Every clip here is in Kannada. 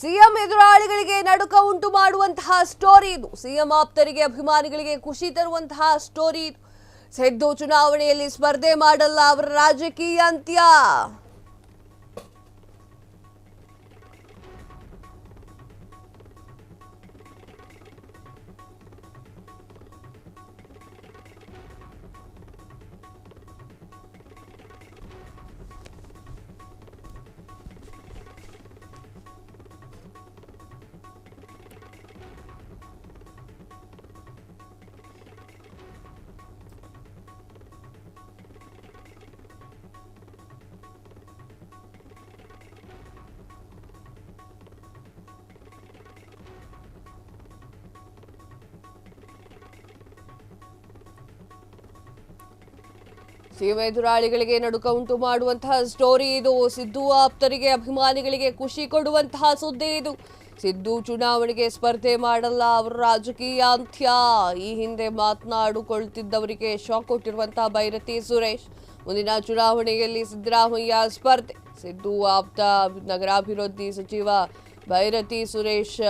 ಸಿಎಂ ಎದುರಾಳಿಗಳಿಗೆ ನಡುಕ ಉಂಟು ಮಾಡುವಂತಹ ಸ್ಟೋರಿ ಇದು. ಸಿಎಂ ಆಪ್ತರಿಗೆ ಅಭಿಮಾನಿಗಳಿಗೆ ಖುಷಿ ತರುವಂತಹ ಸ್ಟೋರಿ ಇದು. ಸಿದ್ದು ಚುನಾವಣೆಯಲ್ಲಿ ಸ್ಪರ್ಧೆ ಮಾಡಲ್ಲ, ಅವರ ರಾಜಕೀಯ ಅಂತ್ಯ. ಸಿಎಂ ಎದುರಾಳಿಗಳಿಗೆ ನಡುಕ ಉಂಟು ಮಾಡುವಂತಹ ಸ್ಟೋರಿ ಇದು. ಸಿದ್ದು ಆಪ್ತರಿಗೆ ಅಭಿಮಾನಿಗಳಿಗೆ ಖುಷಿ ಕೊಡುವಂತಹ ಸುದ್ದಿ ಇದು. ಸಿದ್ದು ಚುನಾವಣೆಗೆ ಸ್ಪರ್ಧೆ ಮಾಡಲ್ಲ, ಅವರ ರಾಜಕೀಯ ಅಂತ್ಯ. ಈ ಹಿಂದೆ ಮಾತನಾಡಿಕೊಳ್ಳುತ್ತಿದ್ದವರಿಗೆ ಶಾಕ್ ಕೊಟ್ಟಿರುವಂತಹ ಬೈರತಿ ಸುರೇಶ್. ಮುಂದಿನ ಚುನಾವಣೆಯಲ್ಲಿ ಸಿದ್ದರಾಮಯ್ಯ ಸ್ಪರ್ಧೆ. ಸಿದ್ದು ಆಪ್ತ ನಗರಾಭಿವೃದ್ಧಿ ಸಚಿವ ಬೈರತಿ ಸುರೇಶ್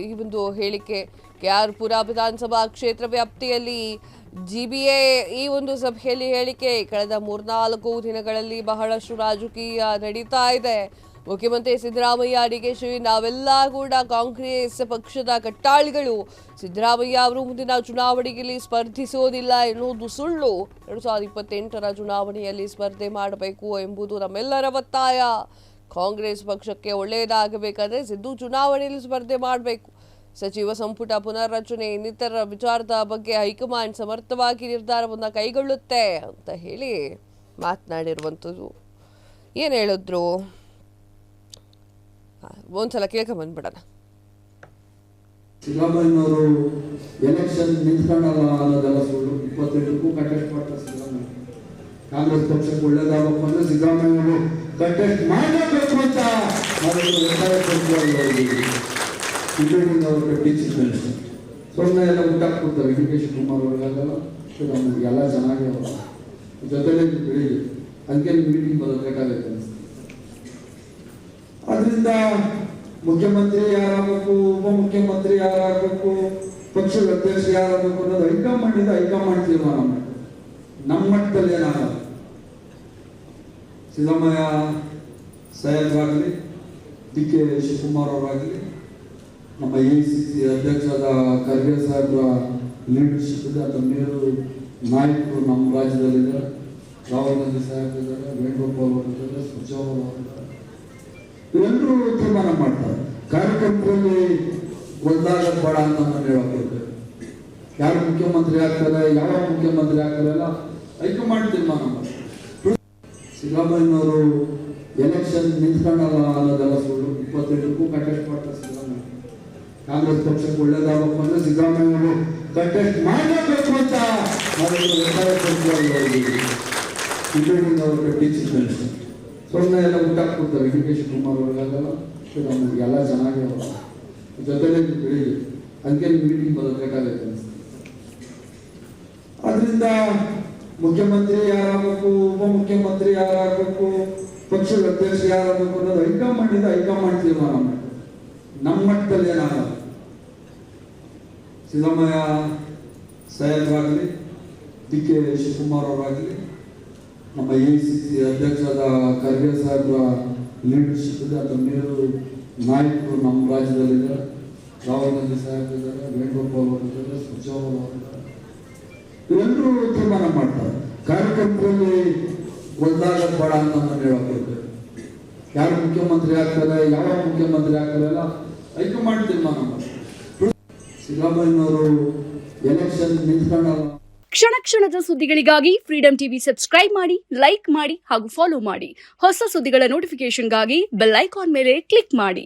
ಈ ಒಂದು ಹೇಳಿಕೆ. ಕೆಆರ್ಪುರ ವಿಧಾನಸಭಾ ಕ್ಷೇತ್ರ ವ್ಯಾಪ್ತಿಯಲ್ಲಿ ಜಿಬಿಎ ಈ ಒಂದು ಸಭೆಯಲ್ಲಿ ಹೇಳಿಕೆ. ಕಳೆದ 3-4 ದಿನಗಳಲ್ಲಿ ಬಹಳಷ್ಟು ರಾಜಕೀಯ ನಡೀತಾ ಇದೆ. ಮುಖ್ಯಮಂತ್ರಿ ಸಿದ್ದರಾಮಯ್ಯ ಡಿಕೆಶಿ ನಾವೆಲ್ಲ ಕೂಡ ಕಾಂಗ್ರೆಸ್ ಪಕ್ಷದ ಕಟ್ಟಾಳಿಗಳು. ಸಿದ್ದರಾಮಯ್ಯ ಅವರು ಮುಂದಿನ ಚುನಾವಣೆಯಲ್ಲಿ ಸ್ಪರ್ಧಿಸೋದಿಲ್ಲ ಎನ್ನುವುದು ಸುಳ್ಳು. 2028ರ ಚುನಾವಣೆಯಲ್ಲಿ ಸ್ಪರ್ಧೆ ಮಾಡಬೇಕು ಎಂಬುದು ನಮ್ಮೆಲ್ಲರ ಒತ್ತಾಯ. ಕಾಂಗ್ರೆಸ್ ಪಕ್ಷಕ್ಕೆ ಒಳ್ಳೆಯದಾಗಬೇಕಾದ್ರೆ ಸಿದ್ದು ಚುನಾವಣೆಯಲ್ಲಿ ಸ್ಪರ್ಧೆ ಮಾಡಬೇಕು. ಸಚಿವ ಸಂಪುಟ ಪುನರ್ರಚನೆ ಇನ್ನಿತರ ವಿಚಾರದ ಬಗ್ಗೆ ಹೈಕಮಾಂಡ್ ಸಮರ್ಥವಾಗಿ ನಿರ್ಧಾರವನ್ನು ಕೈಗೊಳ್ಳುತ್ತೆ ಅಂತ ಹೇಳಿ ಮಾತನಾಡಿರುವಂಥದ್ದು. ಏನು ಹೇಳಿದ್ರು ಒಂದ್ಸಲ ಕೇಳ್ಕೊಂಬಂದ್ಬಿಡೋಣ. ಸಿದ್ದರಾಮಯ್ಯನವರು ಎಲೆಕ್ಷನ್ ನಿಂತ್ಕೊಳ್ಳಲ್ಲ ಅನ್ನೋದೆಲ್ಲ ಸುಳ್ಳು. 28ಕ್ಕೂ ಕಂಟೆಸ್ಟ್ ಮಾಡ್ತಾರೆ ಸಿದ್ದರಾಮಯ್ಯ. ಕಾಂಗ್ರೆಸ್ ಪಕ್ಷಕ್ಕೆ ಒಳ್ಳೇದಾಗಬೇಕು ಅಂದ್ರೆ ಸಿದ್ದರಾಮಯ್ಯನವರು ಕಂಟೆಸ್ಟ್ ಮಾಡಬೇಕು ಅಂತ ಟೀಚಿಂಗ್ ಮಿನಿಸ್ಟರ್ ಸುಮ್ಮನೆ ಎಲ್ಲ ಊಟಾಕ್ಬಿಡ್ತಾರೆ. ಡಿಕೆ ಕುಮಾರ್ ಅವರಿಗೆಲ್ಲ ನಮಗೆಲ್ಲ ಚೆನ್ನಾಗಿ ಜೊತೆಲೇ ಬೆಳೀಲಿ, ಅದಕ್ಕೆ ಮೀಟಿಂಗ್ ಬರಬೇಕಾಗೈತೆ ಅನಿಸ್ತು. ಅದರಿಂದ ಮುಖ್ಯಮಂತ್ರಿ ಯಾರಾಗಬೇಕು, ಉಪಮುಖ್ಯಮಂತ್ರಿ ಯಾರಾಗಬೇಕು, ಪಕ್ಷದ ಅಧ್ಯಕ್ಷ ಯಾರಾಗಬೇಕು ಅನ್ನೋದು ಹೈಕಮಾಂಡ್ ತೀರ್ಮಾನ ಮಾಡಿ. ನಮ್ಮ ಮಟ್ಟದಲ್ಲಿ ಏನಾಗಲ್ಲ. ಸಿದ್ದರಾಮಯ್ಯ ಸಾಹೇಬರಾಗಲಿ, ಡಿಕೆ ಶಿವಕುಮಾರ್ ಅವರಾಗಲಿ, ನಮ್ಮ ACC ಅಧ್ಯಕ್ಷರಾದ ಖರ್ಗೆ ಸಾಹೇಬ್ರ ಲೀಡರ್ಶಿಪ್ ಇದೆ. ಅದರ ಮೇಲು ನಾಯಕರು ನಮ್ಮ ರಾಜ್ಯದಲ್ಲಿದ್ದಾರೆ. ರಾಹುಲ್ ಗಾಂಧಿ ಸಾಹೇಬ್ ಇದ್ದಾರೆ, ವೇಣುಗೋಪಾಲ್ ಅವರಿದ್ದಾರೆ, ಸುಜಾವ್ ಅವರಿದ್ದಾರೆ. ಇವರೆಲ್ಲರೂ ತೀರ್ಮಾನ ಮಾಡ್ತಾರೆ. ಕಾರ್ಯಕರ್ತರಲ್ಲಿ ಒಂದಾಗಬೇಡ ಅಂತ ನಾನು ಹೇಳಕ್ಕೆ ಯಾರು ಮುಖ್ಯಮಂತ್ರಿ ಆಗ್ತಾರೆ, ಯಾವ ಮುಖ್ಯಮಂತ್ರಿ ಆಗ್ತಾರೆ ಎಲ್ಲ ಹೈಕಮಾಂಡ್ ತೀರ್ಮಾನ ಮಾಡ್ತಾರೆ. ಸಿದ್ದರಾಮಯ್ಯನವರು ಎಲೆಕ್ಷನ್ ನಿಂತ್ಕೊಳ್ಳಲ್ಲ ಅನ್ನೋದೆಲ್ಲ ಸುಳ್ಳು. 28ಕ್ಕೂ ಕಂಟೆಸ್ಟ್ ಮಾಡ್ತಾರೆ ಸಿದ್ದರಾಮಯ್ಯ. ಕಾಂಗ್ರೆಸ್ ಪಕ್ಷಕ್ಕೆ ಒಳ್ಳೇದಾಗಬೇಕು ಅಂದ್ರೆ ಸಿದ್ದರಾಮಯ್ಯನವರು ಕಂಟೆಸ್ಟ್ ಮಾಡಬೇಕು ಅಂತ ಟೀಚಿಂಗ್ ಮಿನಿಸ್ಟರ್ ಸುಮ್ಮನೆ ಎಲ್ಲ ಊಟಾಕ್ಬಿಡ್ತಾರೆ. ಡಿಕೆ ಕುಮಾರ್ ಅವರಿಗೆಲ್ಲ ನಮಗೆಲ್ಲ ಚೆನ್ನಾಗಿ ಜೊತೆಲೇ ಬೆಳೀಲಿ, ಅದಕ್ಕೆ ಮೀಟಿಂಗ್ ಬರಬೇಕಾಗೈತೆ ಅನಿಸ್ತು. ಅದರಿಂದ ಮುಖ್ಯಮಂತ್ರಿ ಯಾರಾಗಬೇಕು, ಉಪಮುಖ್ಯಮಂತ್ರಿ ಯಾರಾಗಬೇಕು, ಪಕ್ಷದ ಅಧ್ಯಕ್ಷ ಯಾರಾಗಬೇಕು ಅನ್ನೋದು ಹೈಕಮಾಂಡ್ ತೀರ್ಮಾನ ಮಾಡಿ. ನಮ್ಮ ಮಟ್ಟದಲ್ಲಿ ಏನಾಗಲ್ಲ. ಸಿದ್ದರಾಮಯ್ಯ ಸಾಹೇಬರಾಗಲಿ, ಡಿಕೆ ಶಿವಕುಮಾರ್ ಅವರಾಗಲಿ, ನಮ್ಮ ACC ಅಧ್ಯಕ್ಷರಾದ ಖರ್ಗೆ ಸಾಹೇಬ್ರ ಲೀಡರ್ಶಿಪ್ ಇದೆ. ಅದರ ಮೇಲು ನಾಯಕರು ನಮ್ಮ ರಾಜ್ಯದಲ್ಲಿದ್ದಾರೆ. ರಾಹುಲ್ ಗಾಂಧಿ ಸಾಹೇಬ್ ಇದ್ದಾರೆ, ವೇಣುಗೋಪಾಲ್ ಅವರಿದ್ದಾರೆ, ಸುಜಾವ್ ಅವರಿದ್ದಾರೆ. ಇವರೆಲ್ಲರೂ ತೀರ್ಮಾನ ಮಾಡ್ತಾರೆ. ಕಾರ್ಯಕರ್ತರಲ್ಲಿ ಒಂದಾಗಬೇಡ ಅಂತ ನಾನು ಹೇಳಕ್ಕೆ ಯಾರು ಮುಖ್ಯಮಂತ್ರಿ ಆಗ್ತಾರೆ, ಯಾವ ಮುಖ್ಯಮಂತ್ರಿ ಆಗ್ತಾರೆ ಎಲ್ಲ ಹೈಕಮಾಂಡ್ ತೀರ್ಮಾನ ಮಾಡ್ತಾರೆ. ಸಿದ್ದರಾಮಯ್ಯನವರು ಎಲೆಕ್ಷನ್ ನಿಂತ್ಕೊಳ್ಳಲ್ಲ. ಕ್ಷಣ ಕ್ಷಣದ ಸುದ್ದಿಗಳಿಗಾಗಿ ಫ್ರೀಡಂ ಟಿವಿ ಸಬ್ಸ್ಕ್ರೈಬ್ ಮಾಡಿ, ಲೈಕ್ ಮಾಡಿ ಹಾಗೂ ಫಾಲೋ ಮಾಡಿ. ಹೊಸ ಸುದ್ದಿಗಳ ನೋಟಿಫಿಕೇಶನ್ಗಾಗಿ ಬೆಲ್ ಐಕಾನ್ ಮೇಲೆ ಕ್ಲಿಕ್ ಮಾಡಿ.